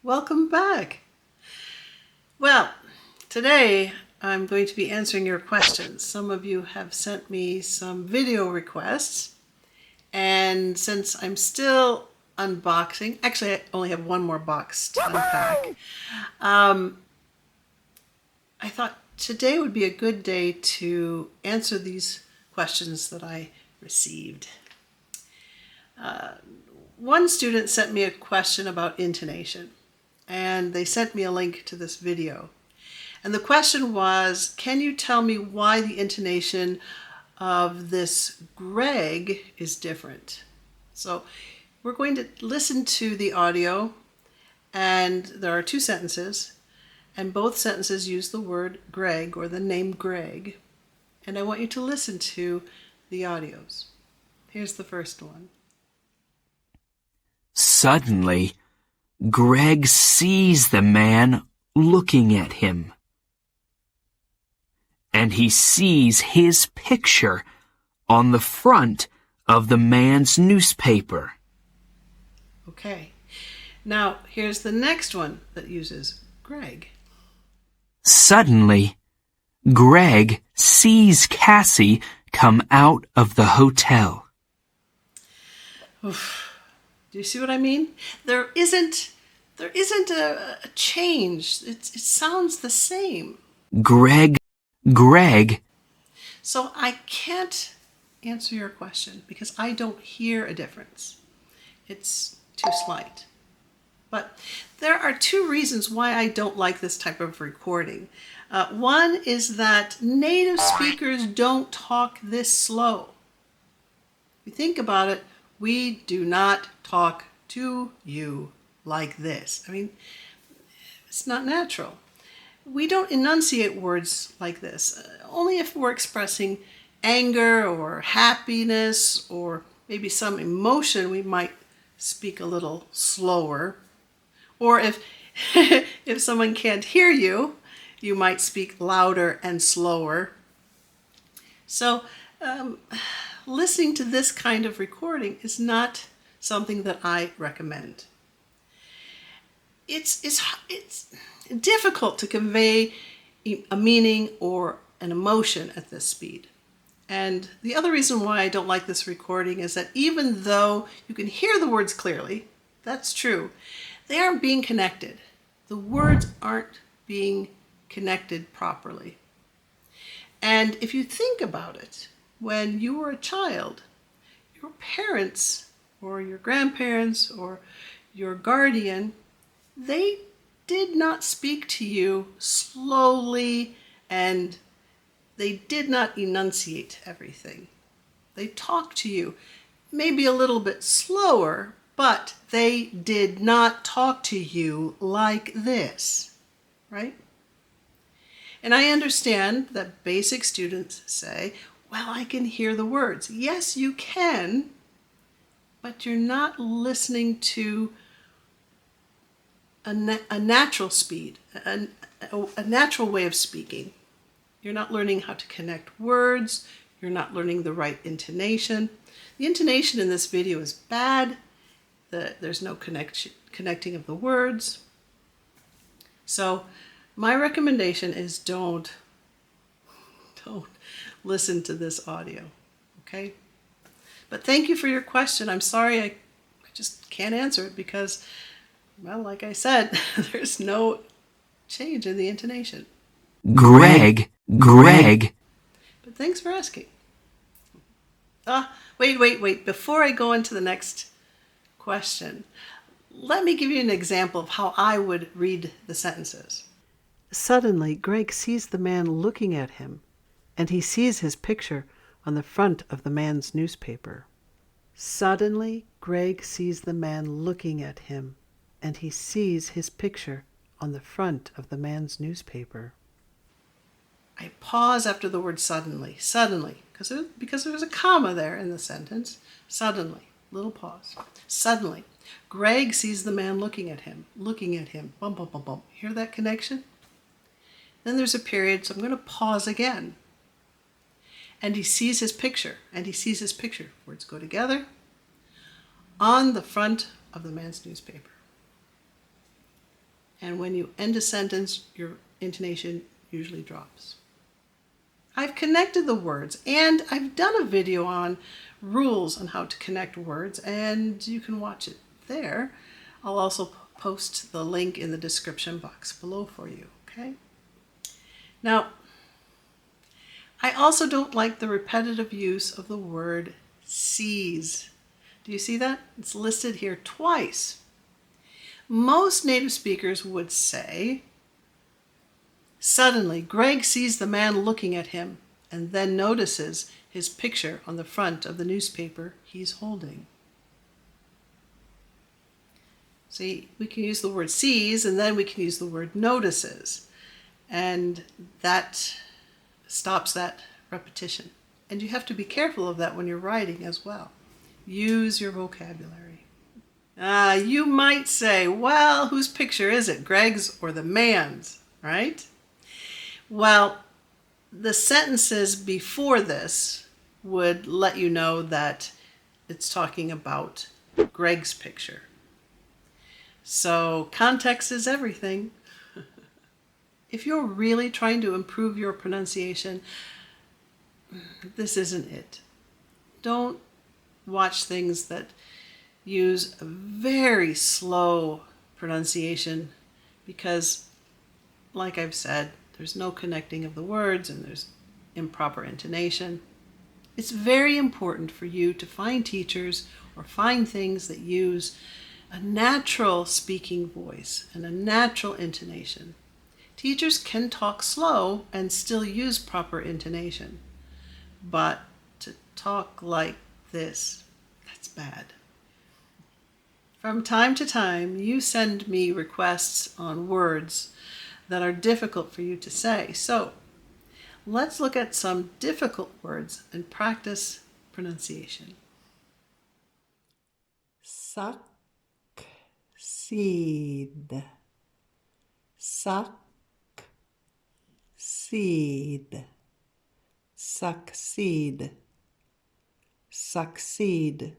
Welcome back. Well, today I'm going to be answering your questions. Some of you have sent me some video requests, and since I'm still unboxing, actually I only have one more box to unpack, I thought today would be a good day to answer these questions that I received. One student sent me a question about intonation, and they sent me a link to this video. And the question was, can you tell me why the intonation of this Greg is different? So we're going to listen to the audio, and there are two sentences, and both sentences use the word Greg or the name Greg. And I want you to listen to the audios. Here's the first one. Suddenly, Greg sees the man looking at him. And he sees his picture on the front of the man's newspaper. Okay. Now, here's the next one that uses Greg. Suddenly, Greg sees Cassie come out of the hotel. Oof. Do you see what I mean? There isn't a change. It sounds the same. Greg. So I can't answer your question because I don't hear a difference. It's too slight. But there are two reasons why I don't like this type of recording. One is that native speakers don't talk this slow. If you think about it, we do not talk to you like this. I mean, it's not natural. We don't enunciate words like this. Only if we're expressing anger or happiness or maybe some emotion, we might speak a little slower. Or if if someone can't hear you, you might speak louder and slower. So listening to this kind of recording is not something that I recommend. It's difficult to convey a meaning or an emotion at this speed. And the other reason why I don't like this recording is that even though you can hear the words clearly, that's true, they aren't being connected. The words aren't being connected properly. And if you think about it, when you were a child, your parents or your grandparents or your guardian, they did not speak to you slowly, and they did not enunciate everything. They talked to you maybe a little bit slower, but they did not talk to you like this, right? And I understand that basic students say, well, I can hear the words. Yes, you can, but you're not listening to a natural speed, a natural way of speaking. You're not learning how to connect words. You're not learning the right intonation. The intonation in this video is bad. There's no connecting of the words. So my recommendation is don't listen to this audio, okay? But thank you for your question. I'm sorry I just can't answer it because, well, like I said, there's no change in the intonation. Greg. But thanks for asking. Wait. Before I go into the next question, let me give you an example of how I would read the sentences. Suddenly, Greg sees the man looking at him, and he sees his picture on the front of the man's newspaper. Suddenly, Greg sees the man looking at him, and he sees his picture on the front of the man's newspaper. I pause after the word suddenly, because there's a comma there in the sentence. Suddenly, little pause. Suddenly, Greg sees the man looking at him, bum, bum, bum, bum. Hear that connection? Then there's a period, so I'm going to pause again. And he sees his picture, words go together, on the front of the man's newspaper. And when you end a sentence, your intonation usually drops. I've connected the words, and I've done a video on rules on how to connect words, and you can watch it there. I'll also post the link in the description box below for you, okay? Now, I also don't like the repetitive use of the word sees. Do you see that? It's listed here twice. Most native speakers would say, suddenly, Greg sees the man looking at him and then notices his picture on the front of the newspaper he's holding. See, we can use the word sees and then we can use the word notices. And that stops that repetition. And you have to be careful of that when you're writing as well. Use your vocabulary. You might say, well, whose picture is it, Greg's or the man's, right? Well, the sentences before this would let you know that it's talking about Greg's picture. So context is everything. If you're really trying to improve your pronunciation, this isn't it. Don't watch things that use a very slow pronunciation because, like I've said, there's no connecting of the words and there's improper intonation. It's very important for you to find teachers or find things that use a natural speaking voice and a natural intonation. Teachers can talk slow and still use proper intonation, but to talk like this, that's bad. From time to time, you send me requests on words that are difficult for you to say. So let's look at some difficult words and practice pronunciation. Succeed. Succeed. Succeed. Succeed.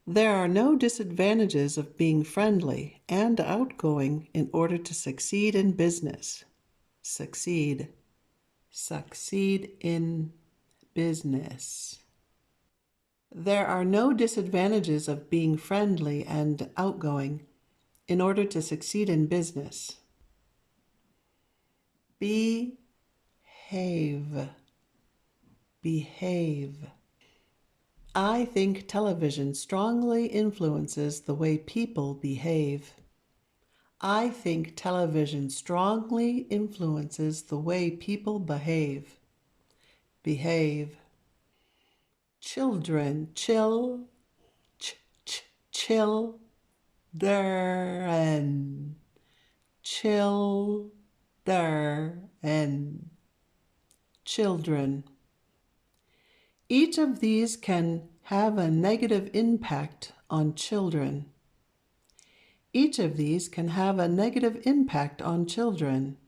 There are no disadvantages of being friendly and outgoing in order to succeed in business. Succeed. Succeed in business. There are no disadvantages of being friendly and outgoing in order to succeed in business. Behave. Behave. I think television strongly influences the way people behave. I think television strongly influences the way people behave. Behave. Children, children. Children. Each of these can have a negative impact on children. Each of these can have a negative impact on children.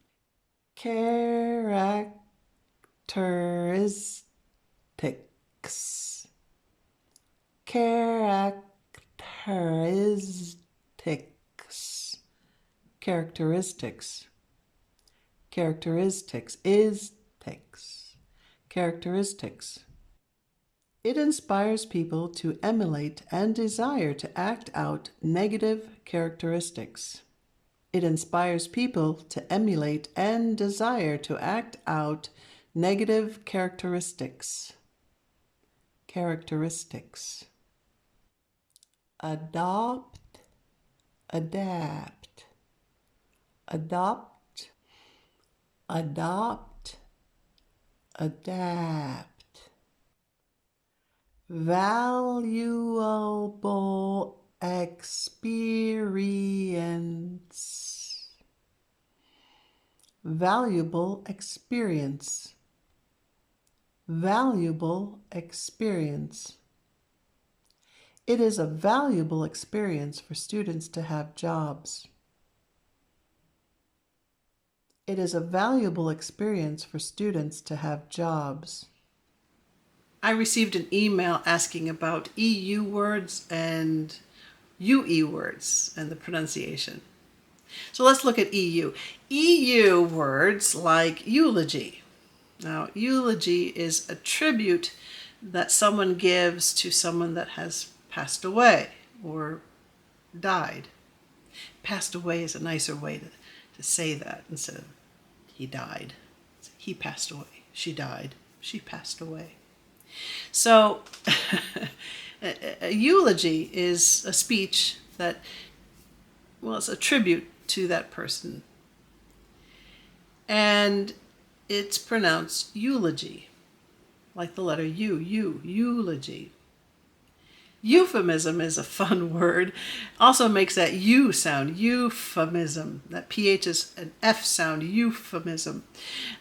Characteristics. Characteristics. Characteristics. Characteristics is ticks. Characteristics. It inspires people to emulate and desire to act out negative characteristics. It inspires people to emulate and desire to act out negative characteristics. Characteristics. Adopt, adapt. Adopt, adopt, adapt. Valuable experience. Valuable experience. Valuable experience. It is a valuable experience for students to have jobs. It is a valuable experience for students to have jobs. I received an email asking about EU words and UE words and the pronunciation. So let's look at EU. EU words like eulogy. Now, eulogy is a tribute that someone gives to someone that has passed away or died. Passed away is a nicer way to say that instead of he died. He passed away. She died. She passed away. So a eulogy is a speech that, well, it's a tribute to that person. And it's pronounced eulogy, like the letter U, eulogy. Euphemism is a fun word. Also makes that U sound, euphemism. That PH is an F sound, euphemism.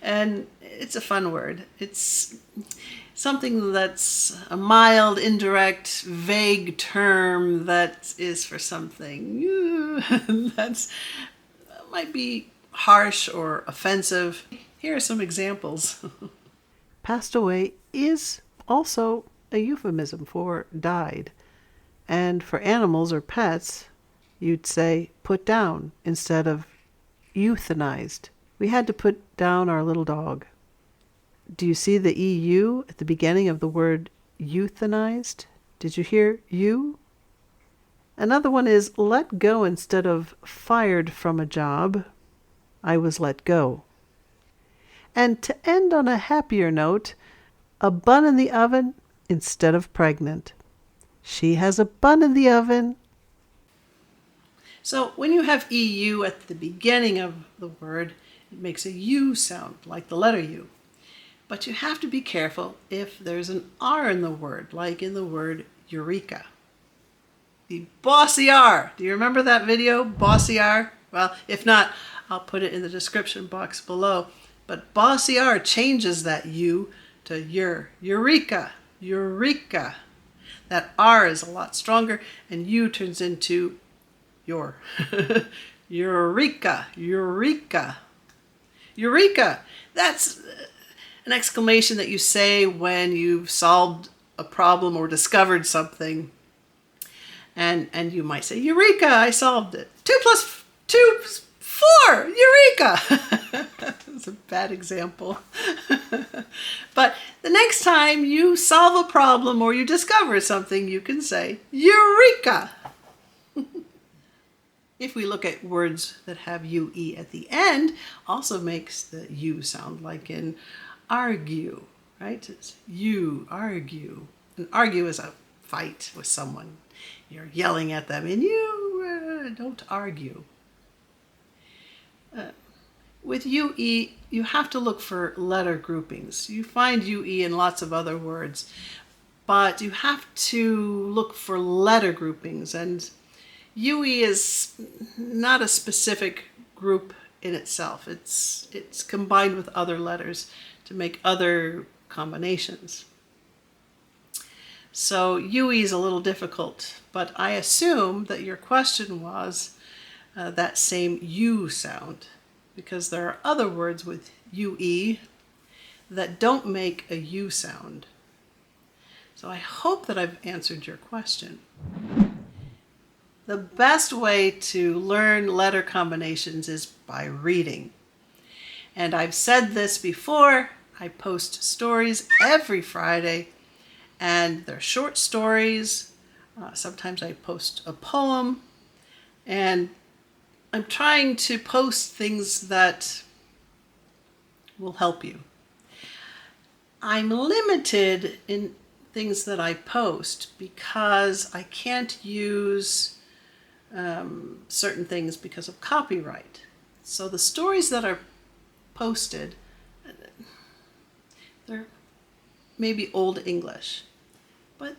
And it's a fun word. It's something that's a mild, indirect, vague term that is for something that's might be harsh or offensive. Here are some examples. Passed away is also a euphemism for died. And for animals or pets, you'd say put down instead of euthanized. We had to put down our little dog. Do you see the EU at the beginning of the word euthanized? Did you hear you? Another one is let go instead of fired from a job. I was let go. And to end on a happier note, a bun in the oven instead of pregnant. She has a bun in the oven. So when you have EU at the beginning of the word, it makes a U sound, like the letter U. But you have to be careful if there's an R in the word, like in the word Eureka. The bossy R. Do you remember that video, bossy R? Well, if not, I'll put it in the description box below. But bossy R changes that U to Eureka, Eureka. That R is a lot stronger, and U turns into your. Eureka, Eureka. Eureka! That's an exclamation that you say when you've solved a problem or discovered something. And you might say, Eureka, I solved it. 2 plus 2 is 4, Eureka! That's a bad example. But the next time you solve a problem or you discover something, you can say, Eureka! If we look at words that have UE at the end, also makes the U sound, like in argue, right? It's you, argue. And argue is a fight with someone. You're yelling at them, and you don't argue. With UE, you have to look for letter groupings. You find UE in lots of other words, but you have to look for letter groupings, and UE is not a specific group in itself. It's combined with other letters to make other combinations. So UE is a little difficult, but I assume that your question was that same U sound, because there are other words with UE that don't make a U sound. So I hope that I've answered your question. The best way to learn letter combinations is by reading. And I've said this before, I post stories every Friday, and they're short stories. Sometimes I post a poem, and I'm trying to post things that will help you. I'm limited in things that I post because I can't use certain things because of copyright. So the stories that are posted, they're maybe Old English, but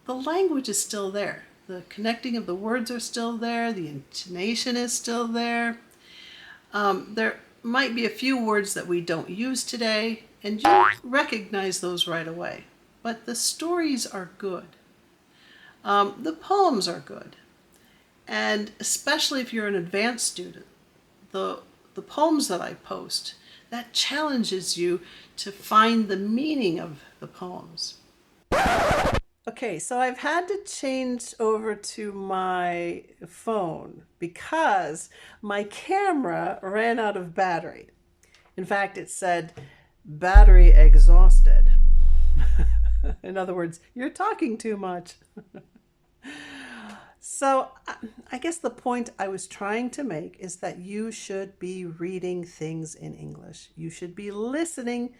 the language is still there. The connecting of the words are still there. The intonation is still there. There might be a few words that we don't use today, and you recognize those right away. But the stories are good. The poems are good. And especially if you're an advanced student, the poems that I post, that challenges you to find the meaning of the poems. Okay, so I've had to change over to my phone because my camera ran out of battery. In fact, it said battery exhausted. In other words, you're talking too much. So I guess the point I was trying to make is that you should be reading things in English. You should be listening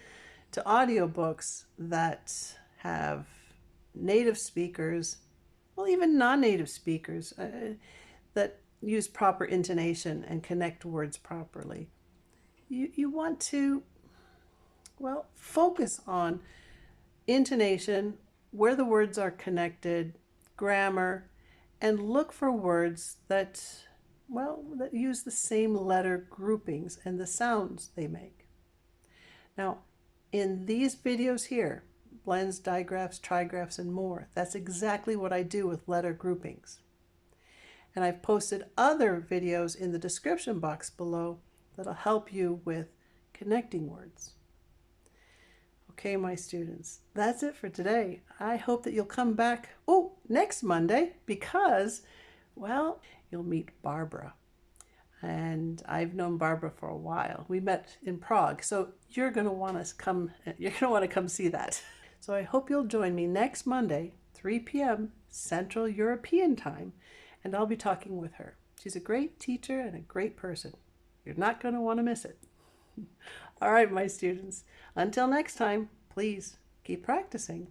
to audiobooks that have native speakers, well, even non-native speakers that use proper intonation and connect words properly. You want to, well, focus on intonation, where the words are connected, grammar, and look for words that, well, that use the same letter groupings and the sounds they make. Now, in these videos here, blends, digraphs, trigraphs, and more, that's exactly what I do with letter groupings. And I've posted other videos in the description box below that'll help you with connecting words. Okay, my students, that's it for today. I hope that you'll come back, next Monday, because, well, you'll meet Barbara. And I've known Barbara for a while. We met in Prague, so you're going to want to come see that. So I hope you'll join me next Monday, 3 p.m. Central European Time, and I'll be talking with her. She's a great teacher and a great person. You're not going to want to miss it. All right, my students. Until next time, please keep practicing.